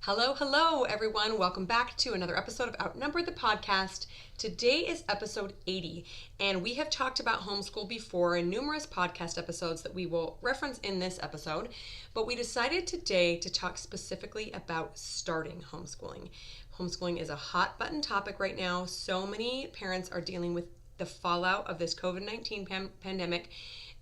Hello, hello, everyone. Welcome back to another episode of Outnumbered the Podcast. Today is episode 80, and we have talked about homeschool before in numerous podcast episodes that we will reference in this episode, but we decided today to talk specifically about starting homeschooling. Homeschooling is a hot button topic right now. So many parents are dealing with the fallout of this COVID-19 pandemic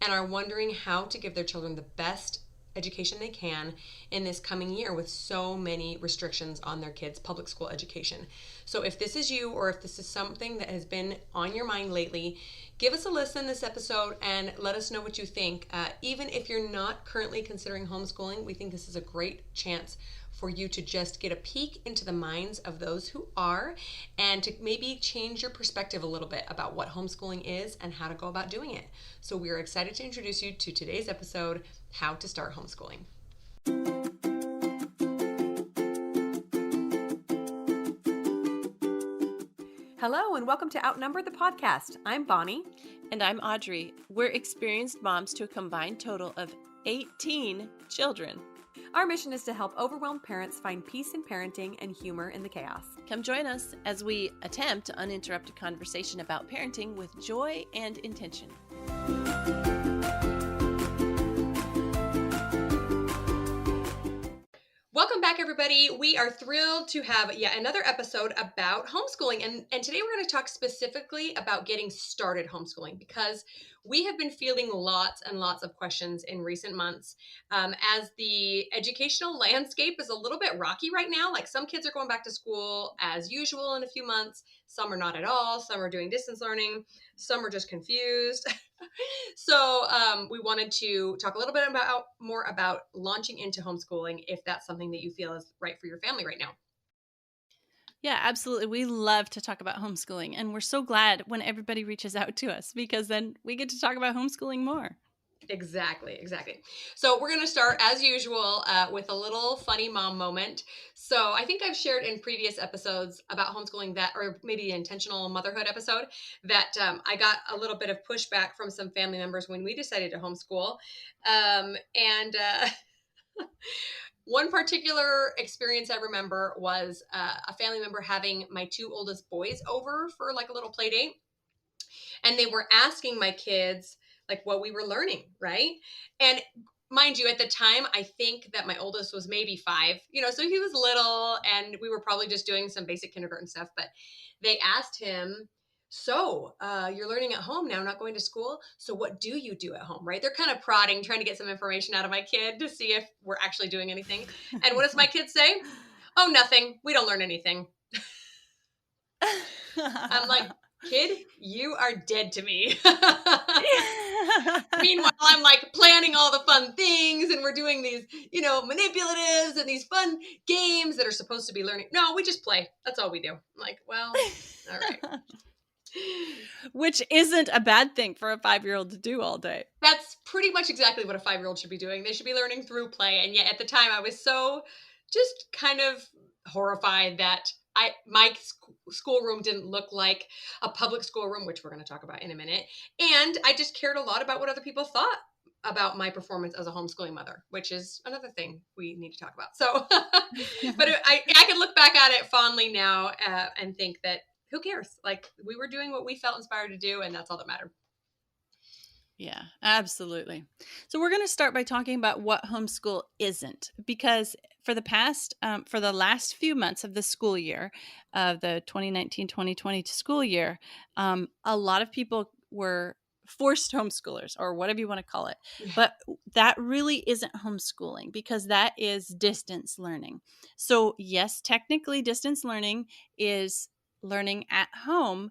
and are wondering how to give their children the best education they can in this coming year with so many restrictions on their kids' public school education. So if this is you, or if this is something that has been on your mind lately, give us a listen this episode and let us know what you think. Even if you're not currently considering homeschooling, we think this is a great chance for you to just get a peek into the minds of those who are, and to maybe change your perspective a little bit about what homeschooling is and how to go about doing it. So we are excited to introduce you to today's episode, How to Start Homeschooling. Hello and welcome to Outnumber the Podcast. I'm Bonnie. And I'm Audrey. We're experienced moms to a combined total of 18 children. Our mission is to help overwhelmed parents find peace in parenting and humor in the chaos. Come join us as we attempt uninterrupted conversation about parenting with joy and intention. Welcome back, everybody. We are thrilled to have yet another episode about homeschooling. And today we're going to talk specifically about getting started homeschooling, because we have been fielding lots and lots of questions in recent months as the educational landscape is a little bit rocky right now. Like, some kids are going back to school as usual in a few months. Some are not at all. Some are doing distance learning. Some are just confused. So we wanted to talk a little bit more about launching into homeschooling, if that's something that you feel is right for your family right now. Yeah, absolutely. We love to talk about homeschooling, and we're so glad when everybody reaches out to us, because then we get to talk about homeschooling more. Exactly. So we're going to start, as usual, with a little funny mom moment. So I think I've shared in previous episodes about homeschooling or maybe the intentional motherhood episode, that I got a little bit of pushback from some family members when we decided to homeschool. One particular experience I remember was a family member having my two oldest boys over for like a little play date. And they were asking my kids like what we were learning, right? And mind you, at the time, I think that my oldest was maybe 5, so he was little, and we were probably just doing some basic kindergarten stuff. But they asked him, so you're learning at home now, not going to school. So what do you do at home, right? They're kind of prodding, trying to get some information out of my kid to see if we're actually doing anything. And what does my kid say? Oh, nothing. We don't learn anything. I'm like, kid, you are dead to me. Meanwhile, I'm like planning all the fun things, and we're doing these, manipulatives and these fun games that are supposed to be learning. No, we just play. That's all we do. I'm like, well, all right. Which isn't a bad thing for a 5-year-old to do all day. That's pretty much exactly what a 5-year-old should be doing. They should be learning through play. And yet at the time, I was so just kind of horrified that my schoolroom didn't look like a public schoolroom, which we're going to talk about in a minute. And I just cared a lot about what other people thought about my performance as a homeschooling mother, which is another thing we need to talk about. So, but I can look back at it fondly now and think that who cares? Like, we were doing what we felt inspired to do, and that's all that mattered. Yeah, absolutely. So we're going to start by talking about what homeschool isn't, because for the last few months of the school year, of the 2019-2020 school year, a lot of people were forced homeschoolers, or whatever you want to call it. But that really isn't homeschooling, because that is distance learning. So yes, technically distance learning is learning at home,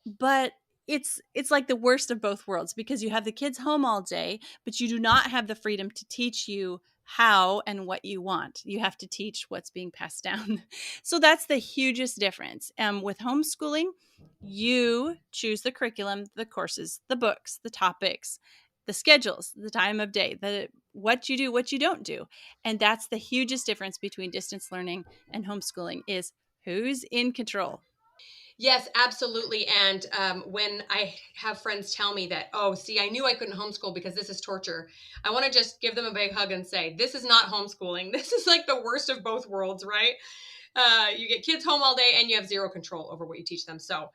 but it's like the worst of both worlds, because you have the kids home all day, but you do not have the freedom to teach you how and what you want. You have to teach what's being passed down. So that's the hugest difference. With homeschooling, you choose the curriculum, the courses, the books, the topics, the schedules, the time of day, what you do, what you don't do. And that's the hugest difference between distance learning and homeschooling, is who's in control. Yes, absolutely. And when I have friends tell me that, oh, see, I knew I couldn't homeschool because this is torture, I want to just give them a big hug and say, this is not homeschooling. This is like the worst of both worlds, right? You get kids home all day and you have zero control over what you teach them. So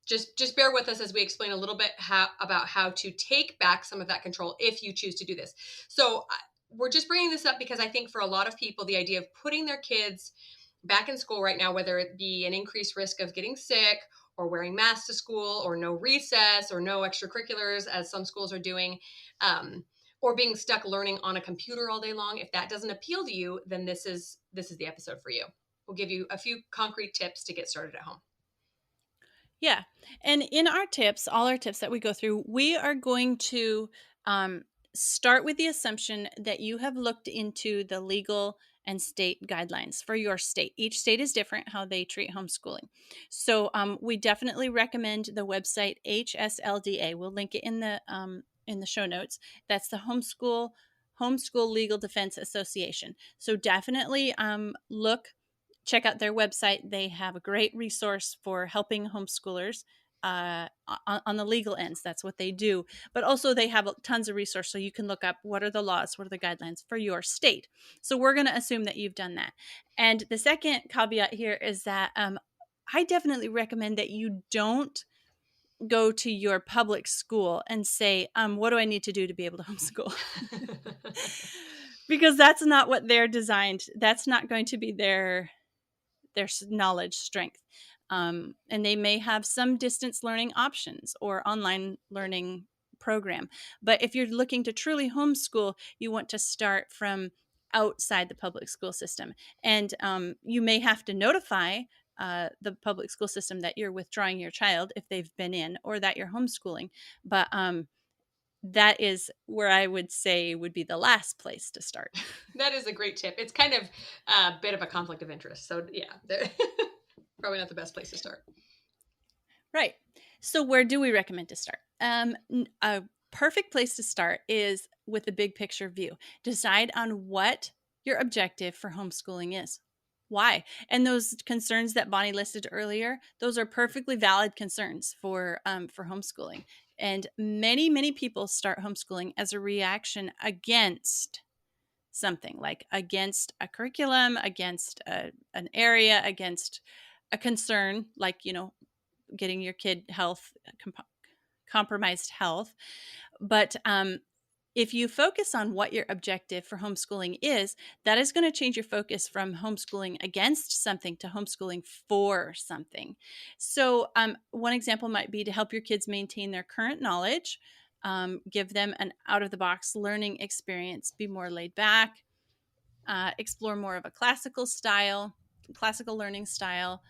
just bear with us as we explain a little bit about how to take back some of that control if you choose to do this. So we're just bringing this up because I think for a lot of people, the idea of putting their kids back in school right now, whether it be an increased risk of getting sick or wearing masks to school or no recess or no extracurriculars, as some schools are doing, or being stuck learning on a computer all day long, if that doesn't appeal to you, then this is the episode for you. We'll give you a few concrete tips to get started at home. Yeah. And in our tips, all our tips that we go through, we are going to um, start with the assumption that you have looked into the legal and state guidelines for your state. Each state is different how they treat homeschooling. So we definitely recommend the website HSLDA. We'll link it in the show notes. That's the Homeschool Legal Defense Association. So definitely check out their website. They have a great resource for helping homeschoolers on the legal ends. That's what they do. But also they have tons of resources so you can look up what are the laws, what are the guidelines for your state. So we're going to assume that you've done that. And the second caveat here is that I definitely recommend that you don't go to your public school and say, what do I need to do to be able to homeschool? Because that's not what they're designed. That's not going to be their knowledge strength. And they may have some distance learning options or online learning program. But if you're looking to truly homeschool, you want to start from outside the public school system. And you may have to notify the public school system that you're withdrawing your child if they've been in, or that you're homeschooling. But that is where I would say would be the last place to start. That is a great tip. It's kind of a bit of a conflict of interest. So yeah, probably not the best place to start. Right. So where do we recommend to start? A perfect place to start is with the big picture view. Decide on what your objective for homeschooling is. Why? And those concerns that Bonnie listed earlier, those are perfectly valid concerns for homeschooling. And many people start homeschooling as a reaction against something, like against a curriculum, against an area, against a concern, like getting your kid compromised health. But if you focus on what your objective for homeschooling is, that is going to change your focus from homeschooling against something to homeschooling for something. So one example might be to help your kids maintain their current knowledge, give them an out-of-the-box learning experience, be more laid back, explore more of a classical learning style.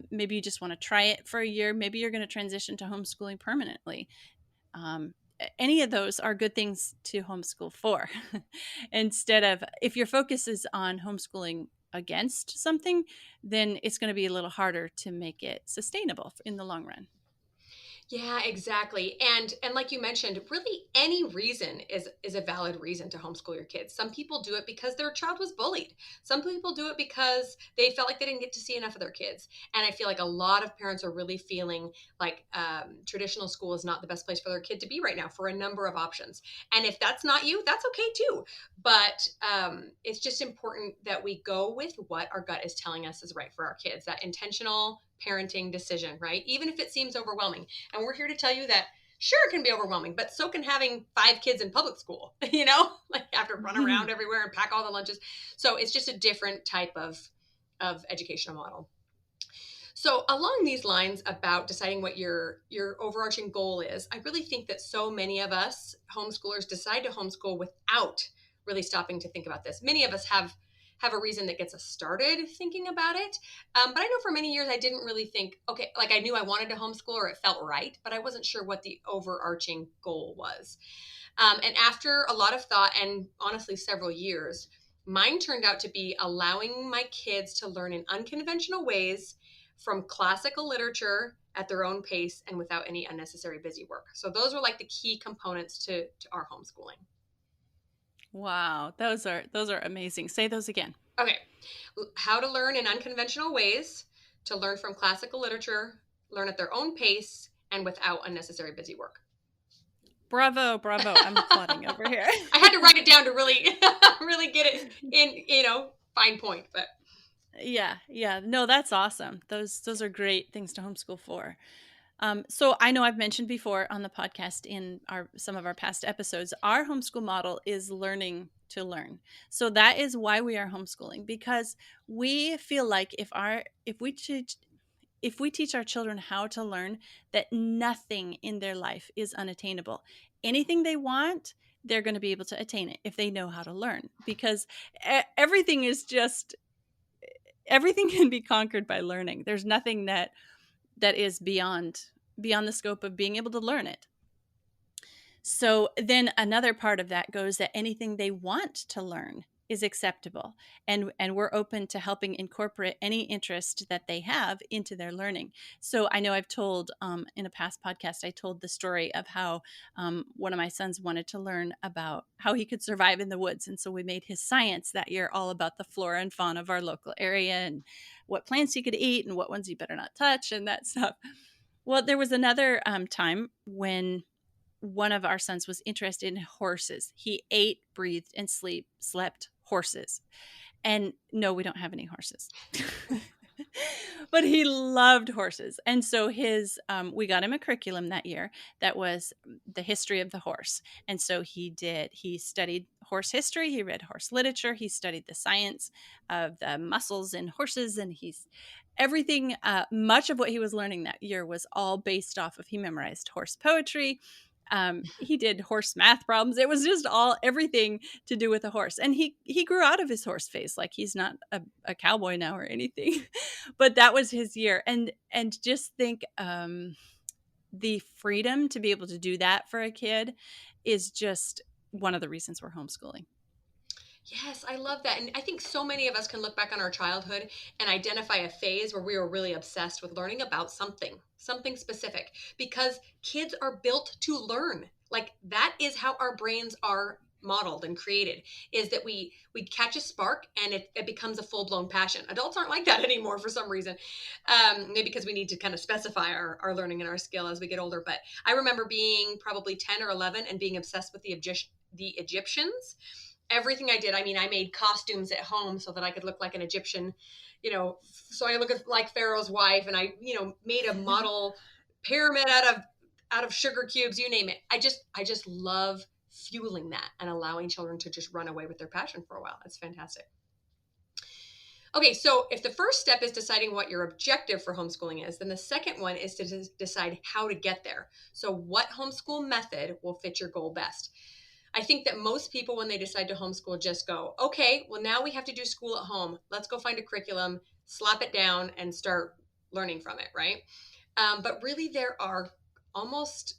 Maybe you just want to try it for a year. Maybe you're going to transition to homeschooling permanently. Any of those are good things to homeschool for. Instead of, if your focus is on homeschooling against something, then it's going to be a little harder to make it sustainable in the long run. Yeah, exactly. And like you mentioned, really any reason is a valid reason to homeschool your kids. Some people do it because their child was bullied. Some people do it because they felt like they didn't get to see enough of their kids. And I feel like a lot of parents are really feeling like traditional school is not the best place for their kid to be right now for a number of options. And if that's not you, that's okay too. But it's just important that we go with what our gut is telling us is right for our kids. That intentional parenting decision, right? Even if it seems overwhelming. And we're here to tell you that sure, it can be overwhelming, but so can having 5 kids in public school, like have to run around everywhere and pack all the lunches. So it's just a different type of educational model. So along these lines about deciding what your overarching goal is, I really think that so many of us homeschoolers decide to homeschool without really stopping to think about this. Many of us have a reason that gets us started thinking about it. But I know for many years I didn't really think, okay, like I knew I wanted to homeschool or it felt right, but I wasn't sure what the overarching goal was. And after a lot of thought and honestly several years, mine turned out to be allowing my kids to learn in unconventional ways from classical literature at their own pace and without any unnecessary busy work. So those are like the key components to our homeschooling. Wow, those are amazing. Say those again. Okay. How to learn in unconventional ways to learn from classical literature, learn at their own pace, and without unnecessary busy work. Bravo, bravo. I'm applauding over here. I had to write it down to really, really get it in, fine point, but. Yeah, yeah. No, that's awesome. Those are great things to homeschool for. So I know I've mentioned before on the podcast in some of our past episodes, our homeschool model is learning to learn. So that is why we are homeschooling, because we feel like if we teach our children how to learn, that nothing in their life is unattainable. Anything they want, they're going to be able to attain it if they know how to learn, because everything can be conquered by learning. There's nothing that is beyond the scope of being able to learn it. So then another part of that goes that anything they want to learn is acceptable, and we're open to helping incorporate any interest that they have into their learning. So I know I've told in a past podcast, I told the story of how one of my sons wanted to learn about how he could survive in the woods, and so we made his science that year all about the flora and fauna of our local area and what plants he could eat and what ones he better not touch and that stuff. Well, there was another time when one of our sons was interested in horses. He ate, breathed, and slept horses. And no, we don't have any horses. But he loved horses. And so we got him a curriculum that year that was the history of the horse. And so he studied horse history, he read horse literature, he studied the science of the muscles in horses, and everything, much of what he was learning that year was all based off of, he memorized horse poetry. He did horse math problems. It was just everything to do with a horse. And he grew out of his horse phase. Like, he's not a cowboy now or anything, but that was his year. And just think, the freedom to be able to do that for a kid is just one of the reasons we're homeschooling. Yes, I love that. And I think so many of us can look back on our childhood and identify a phase where we were really obsessed with learning about something specific, because kids are built to learn. Like, that is how our brains are modeled and created, is that we catch a spark and it becomes a full-blown passion. Adults aren't like that anymore for some reason. Maybe because we need to kind of specify our learning and our skill as we get older. But I remember being probably 10 or 11 and being obsessed with the Egyptians. Everything I did, I mean, I made costumes at home so that I could look like an Egyptian, so I look like Pharaoh's wife, and I, made a model pyramid out of sugar cubes, you name it. I just love fueling that and allowing children to just run away with their passion for a while. It's fantastic. Okay, so if the first step is deciding what your objective for homeschooling is, then the second one is to decide how to get there. So what homeschool method will fit your goal best? I think that most people, when they decide to homeschool, just go, okay, well, now we have to do school at home. Let's go find a curriculum, slap it down, and start learning from it, right? But really, there are almost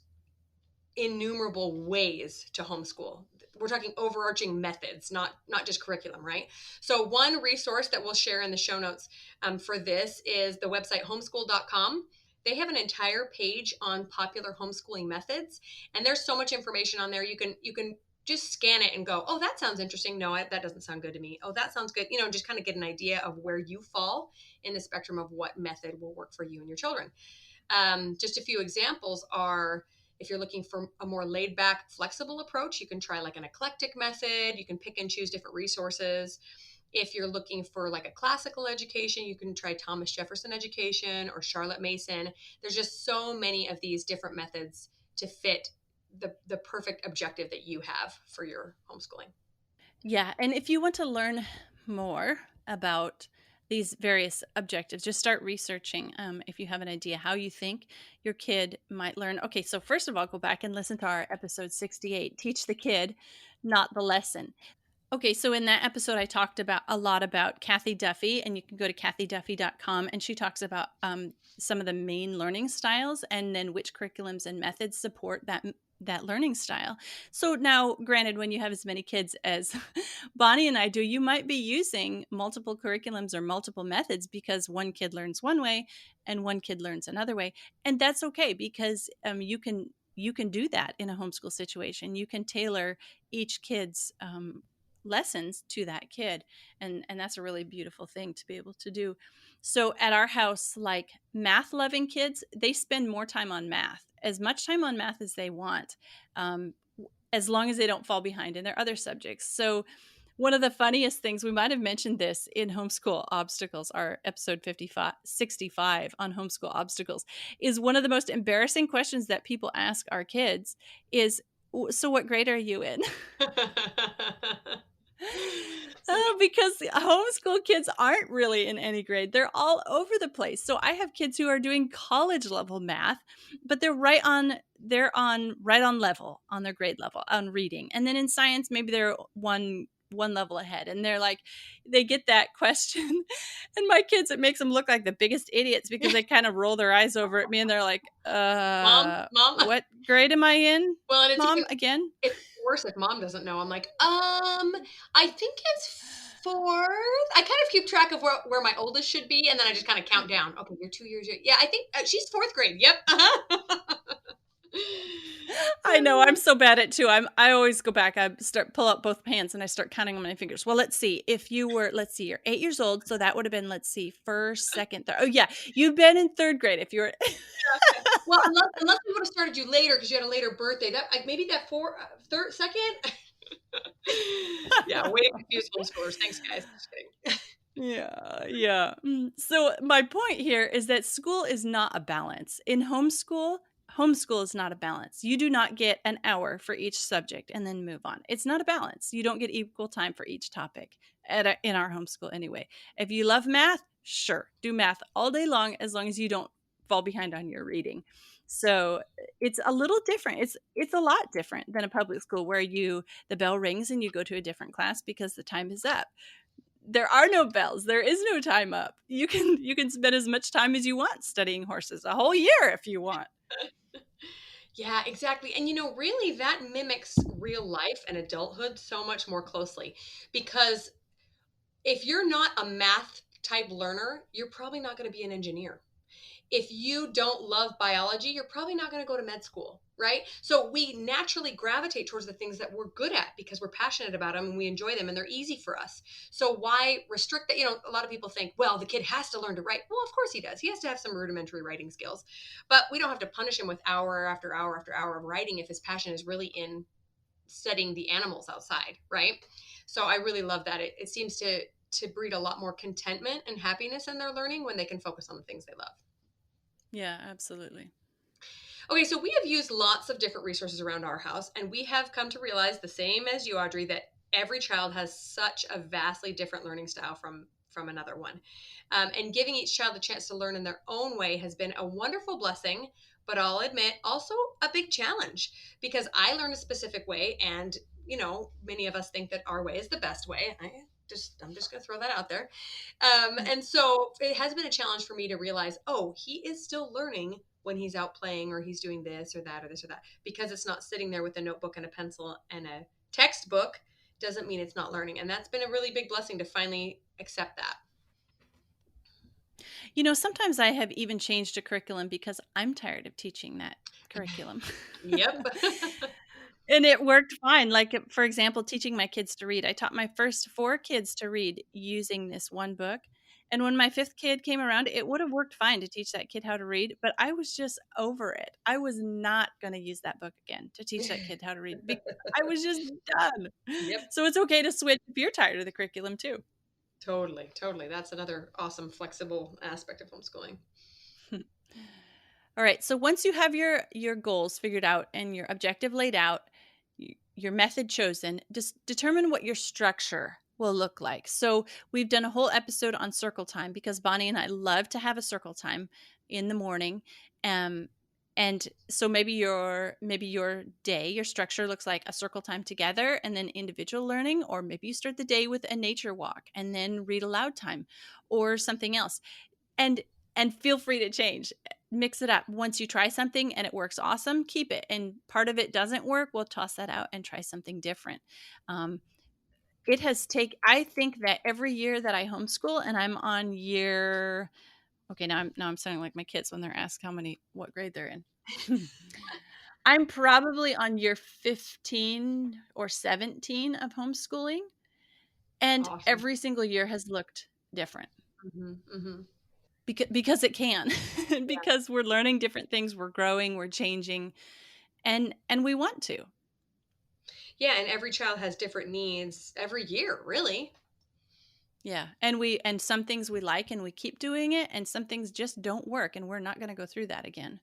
innumerable ways to homeschool. We're talking overarching methods, not just curriculum, right? So one resource that we'll share in the show notes for this is the website homeschool.com. They have an entire page on popular homeschooling methods, and there's so much information on there. You can just scan it and go, oh, that sounds interesting. No, that doesn't sound good to me. Oh, that sounds good. Just kind of get an idea of where you fall in the spectrum of what method will work for you and your children. Just a few examples are, if you're looking for a more laid back, flexible approach, you can try like an eclectic method. You can pick and choose different resources. If you're looking for like a classical education, you can try Thomas Jefferson education or Charlotte Mason. There's just so many of these different methods to fit the perfect objective that you have for your homeschooling. Yeah. And if you want to learn more about these various objectives, just start researching. If you have an idea how you think your kid might learn. Okay, so first of all, go back and listen to our episode 68, Teach the Kid, Not the Lesson. Okay, so in that episode, I talked a lot about Kathy Duffy, and you can go to kathyduffy.com, and she talks about some of the main learning styles and then which curriculums and methods support that learning style. So now, granted, when you have as many kids as Bonnie and I do, you might be using multiple curriculums or multiple methods because one kid learns one way and one kid learns another way. And that's okay, because you can do that in a homeschool situation. You can tailor each kid's lessons to that kid. And that's a really beautiful thing to be able to do. So at our house, like math loving kids, they spend more time on math, as much time on math as they want, as long as they don't fall behind in their other subjects. So one of the funniest things, we might have mentioned this in Homeschool Obstacles, our episode 65 on Homeschool Obstacles, is one of the most embarrassing questions that people ask our kids is, so what grade are you in? Because homeschool kids aren't really in any grade. They're all over the place. So I have kids who are doing college level math, but they're right on level, on their grade level on reading. And then in science, maybe they're one level ahead. And they're like, they get that question. And my kids, it makes them look like the biggest idiots because they kind of roll their eyes over at me and they're like, Mom. what grade am I in? Well, and Mom, again? it's worse if mom doesn't know. I'm like, I think it's fourth. I kind of keep track of where my oldest should be, and then I just kind of count down. Okay, you're 2 years. Yeah, I think she's fourth grade. Yep. I know, I'm so bad at too. I always go back. I pull out both hands and I start counting on my fingers. Well, let's see. If you were, let's see, you're 8 years old, so that would have been, let's see, first, second, third. Oh yeah, you've been in third grade. If you were, Well, unless we would have started you later because you had a later birthday. That maybe that third, second. Yeah, way to confuse homeschoolers. Thanks, guys. Just kidding. yeah. So my point here is that school is not a balance. In homeschool is not a balance. You do not get an hour for each subject and then move on. It's not a balance. You don't get equal time for each topic in our homeschool anyway. If you love math, sure, do math all day long as you don't fall behind on your reading. So it's a little different. It's a lot different than a public school where the bell rings and you go to a different class because the time is up. There are no bells. There is no time up. You can spend as much time as you want studying horses, a whole year if you want. Yeah, exactly. And really that mimics real life and adulthood so much more closely because if you're not a math type learner, you're probably not going to be an engineer. If you don't love biology, you're probably not going to go to med school, right? So we naturally gravitate towards the things that we're good at because we're passionate about them and we enjoy them and they're easy for us. So why restrict that? A lot of people think, well, the kid has to learn to write. Well, of course he does. He has to have some rudimentary writing skills, but we don't have to punish him with hour after hour after hour of writing if his passion is really in studying the animals outside, right? So I really love that. It seems to breed a lot more contentment and happiness in their learning when they can focus on the things they love. Yeah, absolutely. Okay, so we have used lots of different resources around our house, and we have come to realize the same as you, Audrey, that every child has such a vastly different learning style from another one. And giving each child a chance to learn in their own way has been a wonderful blessing, but I'll admit also a big challenge because I learn a specific way, and many of us think that our way is the best way. I'm just going to throw that out there. And so it has been a challenge for me to realize, oh, he is still learning when he's out playing or he's doing this or that or this or that, because it's not sitting there with a notebook and a pencil and a textbook doesn't mean it's not learning. And that's been a really big blessing to finally accept that. Sometimes I have even changed a curriculum because I'm tired of teaching that curriculum. Yep. And it worked fine. Like, for example, teaching my kids to read. I taught my first 4 kids to read using this one book. And when my 5th kid came around, it would have worked fine to teach that kid how to read, but I was just over it. I was not going to use that book again to teach that kid how to read because I was just done. Yep. So it's okay to switch if you're tired of the curriculum too. Totally. That's another awesome, flexible aspect of homeschooling. All right. So once you have your goals figured out and your objective laid out, your method chosen, just determine what your structure will look like. So we've done a whole episode on circle time because Bonnie and I love to have a circle time in the morning. And so maybe your day, your structure looks like a circle time together and then individual learning, or maybe you start the day with a nature walk and then read aloud time or something else. And feel free to change. Mix it up. Once you try something and it works awesome, keep it. And part of it doesn't work, we'll toss that out and try something different. I think that every year that I homeschool, and I'm on year, okay, now I'm sounding like my kids when they're asked what grade they're in. I'm probably on year 15 or 17 of homeschooling. And Awesome. every single year has looked different Mm-hmm. because it can. Yeah. Because we're learning different things, we're growing, we're changing, and we want to. Yeah, and every child has different needs every year, really. Yeah. And some things we like and we keep doing it, and some things just don't work, and we're not going to go through that again.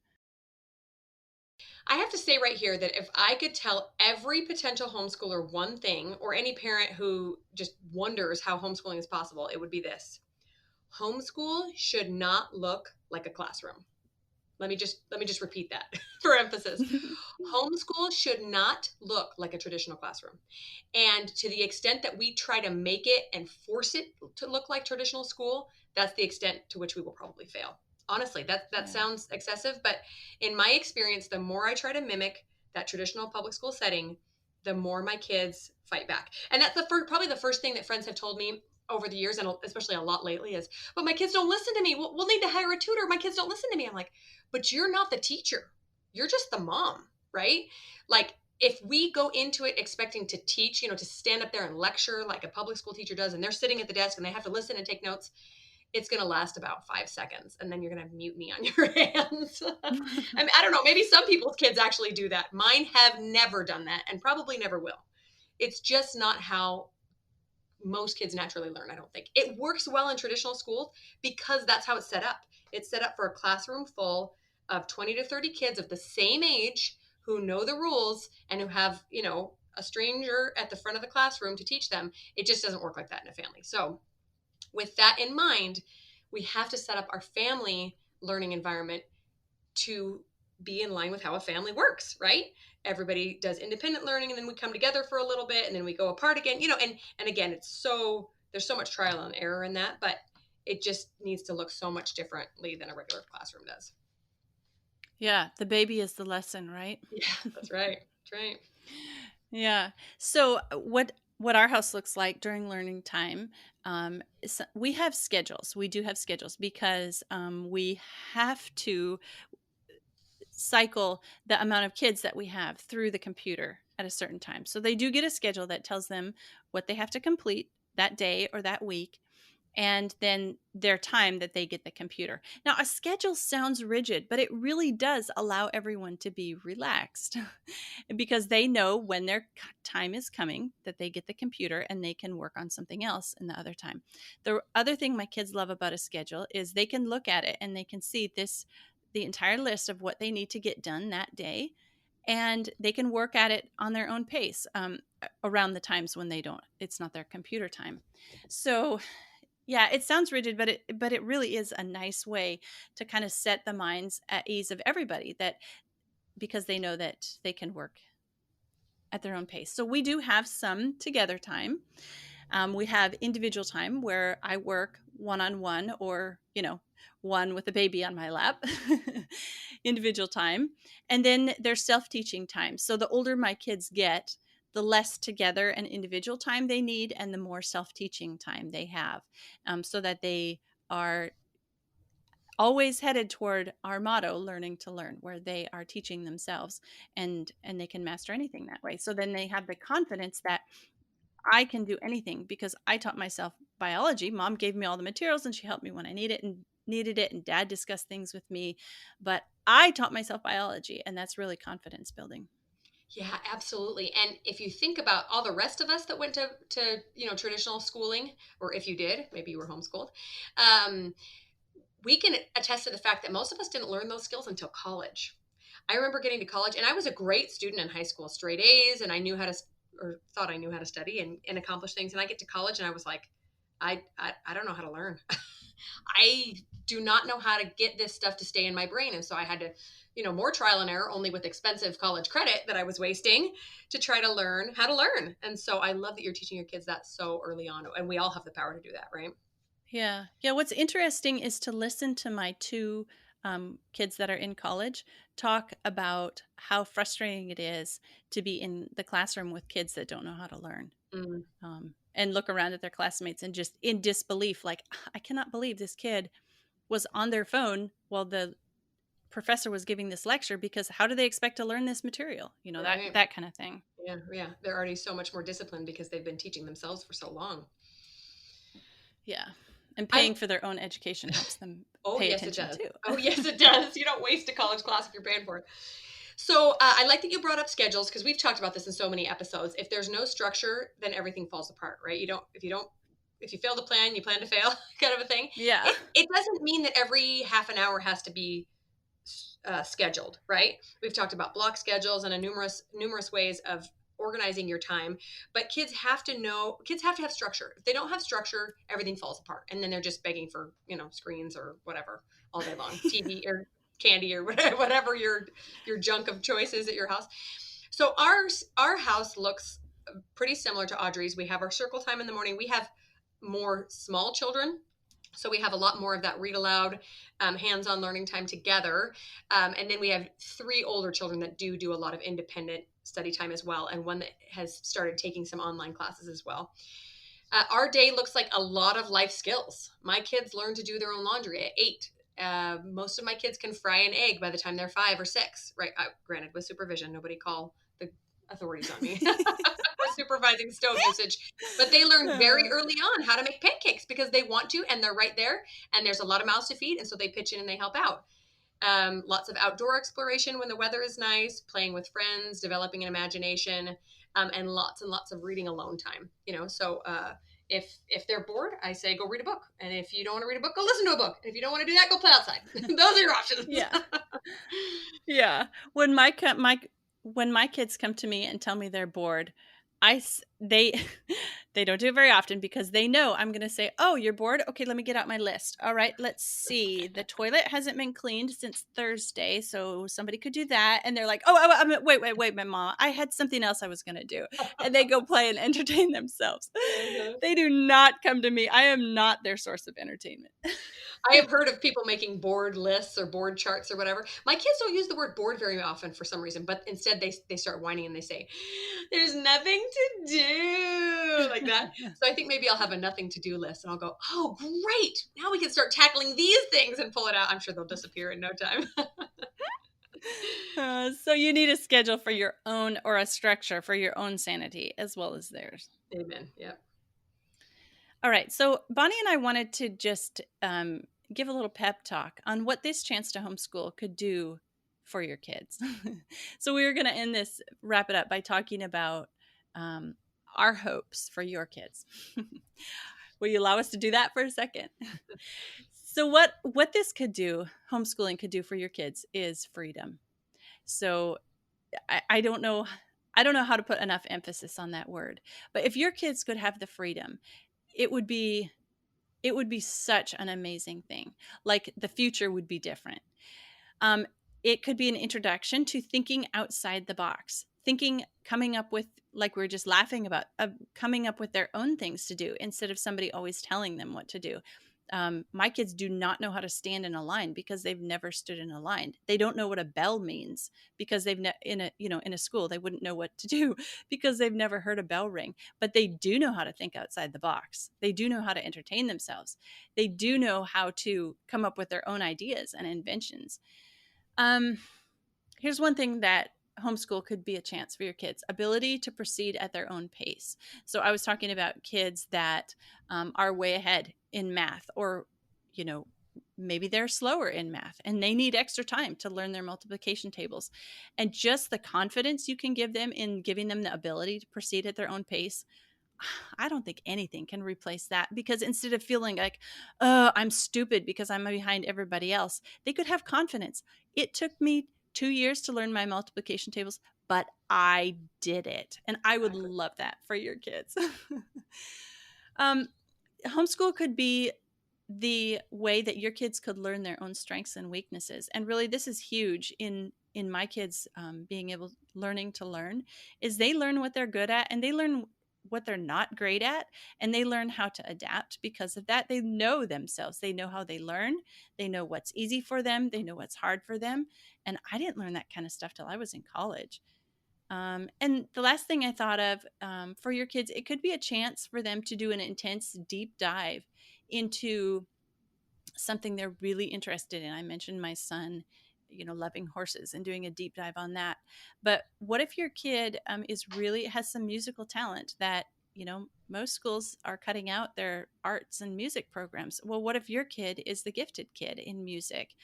I have to say right here that if I could tell every potential homeschooler one thing, or any parent who just wonders how homeschooling is possible, it would be this: homeschool should not look like a classroom. Let me just repeat that for emphasis. Homeschool should not look like a traditional classroom. And to the extent that we try to make it and force it to look like traditional school, that's the extent to which we will probably fail. Honestly, that Yeah. sounds excessive, but in my experience, the more I try to mimic that traditional public school setting, the more my kids fight back. And that's probably the first thing that friends have told me over the years, and especially a lot lately, is, "But my kids don't listen to me. We'll need to hire a tutor. My kids don't listen to me." I'm like, "But you're not the teacher. You're just the mom, right?" Like, if we go into it expecting to teach, to stand up there and lecture like a public school teacher does, and they're sitting at the desk and they have to listen and take notes, it's going to last about 5 seconds. And then you're going to have mutiny on your hands. I mean, I don't know. Maybe some people's kids actually do that. Mine have never done that and probably never will. It's just not how most kids naturally learn, I don't think. It works well in traditional schools because that's how it's set up. It's set up for a classroom full of 20 to 30 kids of the same age who know the rules and who have, a stranger at the front of the classroom to teach them. It just doesn't work like that in a family. So, with that in mind, we have to set up our family learning environment to be in line with how a family works, right? Everybody does independent learning and then we come together for a little bit and then we go apart again, and again, there's so much trial and error in that, but it just needs to look so much differently than a regular classroom does. Yeah, the baby is the lesson, right? Yeah, that's right. That's right. Yeah. So what our house looks like during learning time, we have schedules. We do have schedules because we have to cycle the amount of kids that we have through the computer at a certain time. So they do get a schedule that tells them what they have to complete that day or that week, and then their time that they get the computer. Now, a schedule sounds rigid, but it really does allow everyone to be relaxed because they know when their time is coming that they get the computer and they can work on something else in the other time. The other thing my kids love about a schedule is they can look at it and they can see the entire list of what they need to get done that day, and they can work at it on their own pace around the times when it's not their computer time. So yeah, it sounds rigid, but it really is a nice way to kind of set the minds at ease of everybody, that because they know that they can work at their own pace. So we do have some together time. We have individual time where I work one on one, or one with a baby on my lap. Individual time. And then there's self-teaching time. So the older my kids get, the less together and individual time they need, and the more self-teaching time they have, so that they are always headed toward our motto, learning to learn, where they are teaching themselves, and they can master anything that way. So then they have the confidence that I can do anything because I taught myself biology. Mom gave me all the materials and she helped me when I needed it, and dad discussed things with me, but I taught myself biology, and that's really confidence building. Yeah, absolutely. And if you think about all the rest of us that went to traditional schooling, or if you did, maybe you were homeschooled, um, we can attest to the fact that most of us didn't learn those skills until college. I remember getting to college, and I was a great student in high school, straight A's, and I knew how to, or thought I knew how to study and accomplish things. And I get to college, and I was like, I don't know how to learn. I do not know how to get this stuff to stay in my brain. And so I had to, more trial and error, only with expensive college credit that I was wasting, to try to learn how to learn. And so I love that you're teaching your kids that so early on. And we all have the power to do that, right? Yeah. Yeah. What's interesting is to listen to my two kids that are in college talk about how frustrating it is to be in the classroom with kids that don't know how to learn. Mm, And look around at their classmates and just in disbelief, like, I cannot believe this kid was on their phone while the professor was giving this lecture, because how do they expect to learn this material? That right. that kind of thing. Yeah. Yeah. They're already so much more disciplined because they've been teaching themselves for so long. Yeah. And I paying for their own education helps them Oh, pay yes, it attention does. too. Oh, yes, it does. You don't waste a college class if you're paying for it. So I like that you brought up schedules because we've talked about this in so many episodes. If there's no structure, then everything falls apart, right? If you fail to plan, you plan to fail, kind of a thing. Yeah. It doesn't mean that every half an hour has to be scheduled, right? We've talked about block schedules and a numerous ways of organizing your time, but kids have to have structure. If they don't have structure, everything falls apart, and then they're just begging for screens or whatever all day long, TV or candy or whatever your junk of choice is at your house. So our house looks pretty similar to Audrey's. We have our circle time in the morning. We have more small children, so we have a lot more of that read aloud, hands-on learning time together. And then we have 3 older children that do a lot of independent study time as well, and one that has started taking some online classes as well. Our day looks like a lot of life skills. My kids learn to do their own laundry at 8. Most of my kids can fry an egg by the time they're 5 or 6, right? Granted, with supervision. Nobody call the authorities on me for supervising stove usage. But they learn very early on how to make pancakes because they want to, and they're right there. And there's a lot of mouths to feed, and so they pitch in and they help out. Lots of outdoor exploration when the weather is nice, playing with friends, developing an imagination, and lots of reading alone time. So if they're bored, I say go read a book, and if you don't want to read a book, go listen to a book. And if you don't want to do that, go play outside. Those are your options. Yeah. Yeah. When my kids come to me and tell me they're bored, they they don't do it very often because they know I'm going to say, "Oh, you're bored? Okay, let me get out my list. All right, let's see. The toilet hasn't been cleaned since Thursday, so somebody could do that." And they're like, "Wait, my mom. I had something else I was going to do." And they go play and entertain themselves. Uh-huh. They do not come to me. I am not their source of entertainment. I have heard of people making board lists or board charts or whatever. My kids don't use the word board very often for some reason, but instead they start whining and they say, "There's nothing to do," like that. So I think maybe I'll have a nothing to do list, and I'll go, "Oh, great! Now we can start tackling these things and pull it out." I'm sure they'll disappear in no time. So you need a schedule for your own, or a structure for your own sanity as well as theirs. Amen. Yeah. All right. So Bonnie and I wanted to just give a little pep talk on what this chance to homeschool could do for your kids. So we were going to wrap it up by talking about our hopes for your kids. Will you allow us to do that for a second? So what this could do, homeschooling could do for your kids, is freedom. So I don't know how to put enough emphasis on that word. But if your kids could have the freedom, it would be such an amazing thing. Like, the future would be different. It could be an introduction to thinking outside the box, coming up with, like we were just laughing about, coming up with their own things to do instead of somebody always telling them what to do. My kids do not know how to stand in a line because they've never stood in a line. They don't know what a bell means because in a school, they wouldn't know what to do because they've never heard a bell ring. But they do know how to think outside the box. They do know how to entertain themselves. They do know how to come up with their own ideas and inventions. Here's one thing that homeschool could be a chance for your kids: ability to proceed at their own pace. So I was talking about kids that are way ahead in math, or maybe they're slower in math and they need extra time to learn their multiplication tables. And just the confidence you can give them in giving them the ability to proceed at their own pace, I don't think anything can replace that. Because instead of feeling like, "Oh, I'm stupid because I'm behind everybody else," they could have confidence. It took me 2 years to learn my multiplication tables, but I did it. And I would Exactly. love that for your kids. Homeschool could be the way that your kids could learn their own strengths and weaknesses. And really, this is huge in my kids being able, learning to learn, is they learn what they're good at and they learn what they're not great at, and they learn how to adapt because of that. They know themselves. They know how they learn. They know what's easy for them. They know what's hard for them. And I didn't learn that kind of stuff till I was in college. And the last thing I thought of, for your kids, it could be a chance for them to do an intense deep dive into something they're really interested in. I mentioned my son, loving horses and doing a deep dive on that. But what if your kid has some musical talent that, Most schools are cutting out their arts and music programs. Well, what if your kid is the gifted kid in music?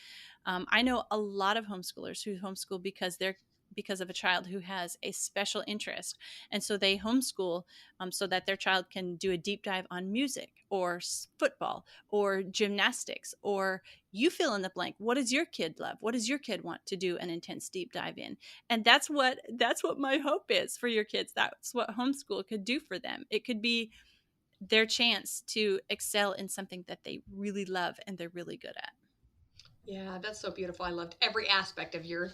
I know a lot of homeschoolers who homeschool because of a child who has a special interest. And so they homeschool so that their child can do a deep dive on music or football or gymnastics, or you fill in the blank. What does your kid love? What does your kid want to do an intense deep dive in? And that's what my hope is for your kids. That's what homeschool could do for them. It could be their chance to excel in something that they really love and they're really good at. Yeah, that's so beautiful. I loved every aspect of your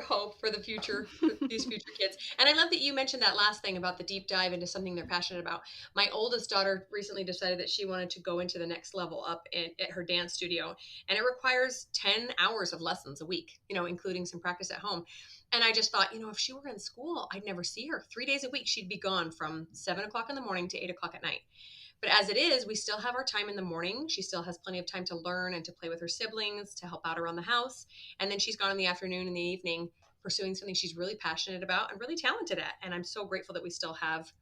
hope for the future, for these future kids. And I love that you mentioned that last thing about the deep dive into something they're passionate about. My oldest daughter recently decided that she wanted to go into the next level up at her dance studio, and it requires 10 hours of lessons a week, including some practice at home. And I just thought, if she were in school, I'd never see her. 3 days a week, she'd be gone from 7 o'clock in the morning to 8 o'clock at night. But as it is, we still have our time in the morning. She still has plenty of time to learn and to play with her siblings, to help out around the house. And then she's gone in the afternoon and the evening pursuing something she's really passionate about and really talented at. And I'm so grateful that we still have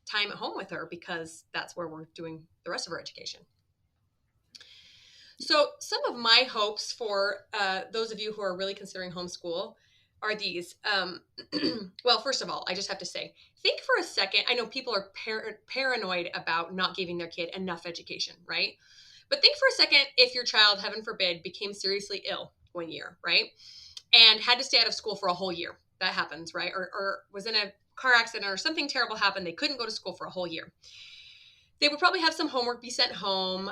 time at home with her, because that's where we're doing the rest of our education. So some of my hopes for those of you who are really considering homeschool are these. Well, first of all, I just have to say, think for a second. I know people are paranoid about not giving their kid enough education, right? But think for a second if your child, heaven forbid, became seriously ill one year, right? And had to stay out of school for a whole year. That happens, right? Or was in a car accident or something terrible happened. They couldn't go to school for a whole year. They would probably have some homework be sent home.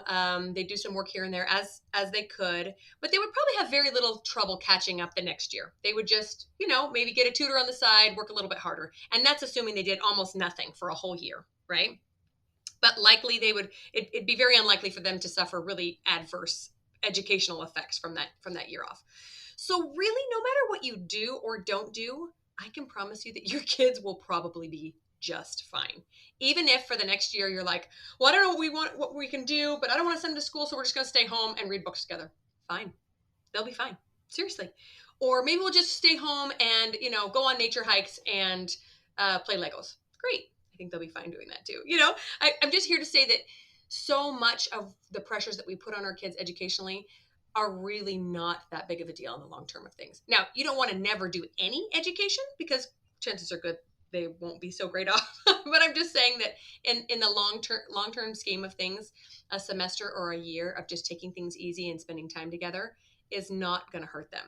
They'd do some work here and there as they could, but they would probably have very little trouble catching up the next year. They would just, maybe get a tutor on the side, work a little bit harder. And that's assuming they did almost nothing for a whole year, right? But likely it'd be very unlikely for them to suffer really adverse educational effects from that year off. So really, no matter what you do or don't do, I can promise you that your kids will probably be just fine. Even if for the next year you're like, well, I don't know what we can do, but I don't want to send them to school, so we're just going to stay home and read books together. Fine. They'll be fine. Seriously. Or maybe we'll just stay home and, go on nature hikes and play Legos. Great. I think they'll be fine doing that too. I'm just here to say that so much of the pressures that we put on our kids educationally are really not that big of a deal in the long term of things. Now, you don't want to never do any education, because chances are good they won't be so great off. But I'm just saying that in the long-term scheme of things, a semester or a year of just taking things easy and spending time together is not going to hurt them.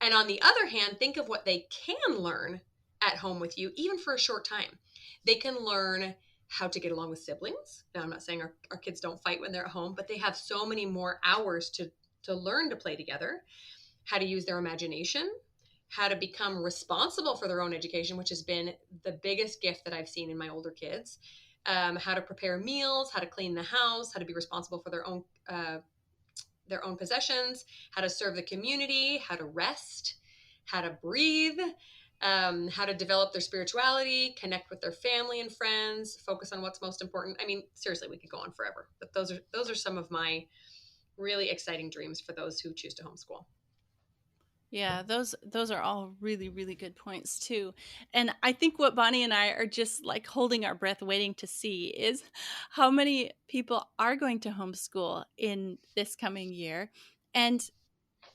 And on the other hand, think of what they can learn at home with you, even for a short time. They can learn how to get along with siblings. Now, I'm not saying our kids don't fight when they're at home, but they have so many more hours to learn to play together, how to use their imagination, how to become responsible for their own education, which has been the biggest gift that I've seen in my older kids, how to prepare meals, how to clean the house, how to be responsible for their own possessions, how to serve the community, how to rest, how to breathe, how to develop their spirituality, connect with their family and friends, focus on what's most important. I mean, seriously, we could go on forever, but those are some of my really exciting dreams for those who choose to homeschool. Yeah, those are all really, really good points too. And I think what Bonnie and I are just like holding our breath waiting to see is how many people are going to homeschool in this coming year, and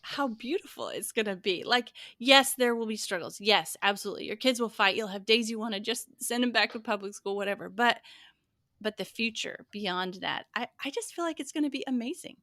how beautiful it's going to be. Like, yes, there will be struggles. Yes, absolutely. Your kids will fight. You'll have days you want to just send them back to public school, whatever. But the future beyond that, I just feel like it's going to be amazing.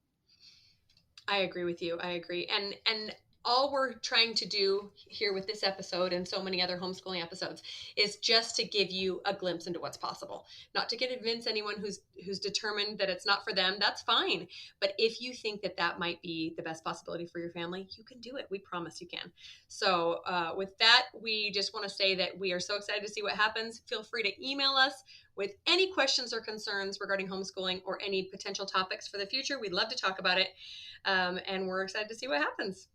I agree with you. I agree. And all we're trying to do here with this episode and so many other homeschooling episodes is just to give you a glimpse into what's possible. Not to convince anyone who's determined that it's not for them. That's fine. But if you think that might be the best possibility for your family, you can do it. We promise you can. So with that, we just want to say that we are so excited to see what happens. Feel free to email us with any questions or concerns regarding homeschooling or any potential topics for the future. We'd love to talk about it. And we're excited to see what happens.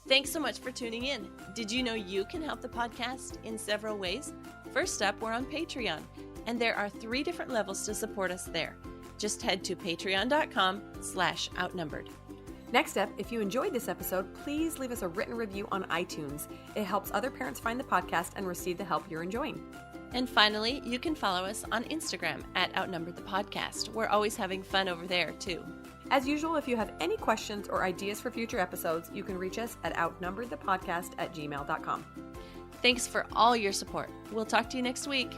Thanks so much for tuning in. Did you know you can help the podcast in several ways? First up, we're on Patreon, and there are 3 different levels to support us there. Just head to patreon.com/outnumbered. Next up, if you enjoyed this episode, please leave us a written review on iTunes. It helps other parents find the podcast and receive the help you're enjoying. And finally, you can follow us on Instagram at Outnumbered the Podcast. We're always having fun over there, too. As usual, if you have any questions or ideas for future episodes, you can reach us at outnumberedthepodcast@gmail.com. Thanks for all your support. We'll talk to you next week.